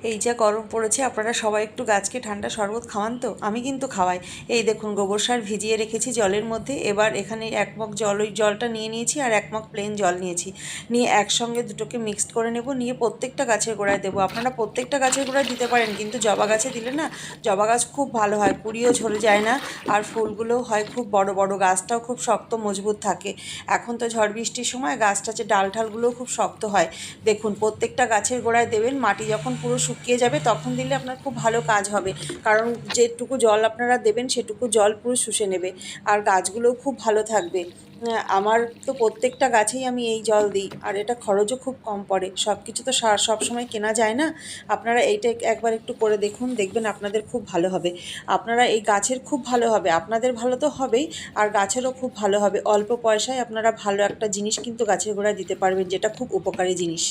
এই যা গরম পড়েছে, আপনারা সবাই একটু গাছকে ঠান্ডা শরবত খাওয়ান তো? আমি কিন্তু খাওয়াই। এই দেখুন, গোবর সার ভিজিয়ে রেখেছি জলের মধ্যে। এবার এখানে 1 মগ জল, ওই জলটা নিয়ে নিয়েছি, আর 1 মগ প্লেন জল নিয়েছি। নিয়ে একসঙ্গে দুটোকে মিক্সড করে নেব, নিয়ে প্রত্যেকটা গাছের গোড়ায় দেবো। আপনারা প্রত্যেকটা গাছের গোড়ায় দিতে পারেন, কিন্তু জবা গাছে দিলে না, জবা গাছ খুব ভালো হয়, কুঁড়িও ঝরে যায় না, আর ফুলগুলোও হয় খুব বড় বড়, গাছটাও খুব শক্ত মজবুত থাকে। এখন তো ঝড় বৃষ্টির সময়, গাছটা যে ডাল ঠালগুলোও খুব শক্ত হয়। দেখুন, প্রত্যেকটা গাছের গোড়ায় দেবেন। মাটি যখন পুরো শুকিয়ে যাবে তখন দিলে আপনার খুব ভালো কাজ হবে, কারণ যেটুকু জল আপনারা দেবেন সেটুকু জল পুরো শুষে নেবে, আর গাছগুলোও খুব ভালো থাকবে। আমার তো প্রত্যেকটা গাছেই আমি এই জল দিই, আর এটা খরচও খুব কম পড়ে। সব কিছু তো সার সবসময় কেনা যায় না। আপনারা এইটা একবার একটু করে দেখুন, দেখবেন আপনাদের খুব ভালো হবে। আপনারা এই গাছের খুব ভালো হবে, আপনাদের ভালো তো হবেই, আর গাছেরও খুব ভালো হবে। অল্প পয়সায় আপনারা ভালো একটা জিনিস কিন্তু গাছের গোড়ায় দিতে পারবেন, যেটা খুব উপকারী জিনিস।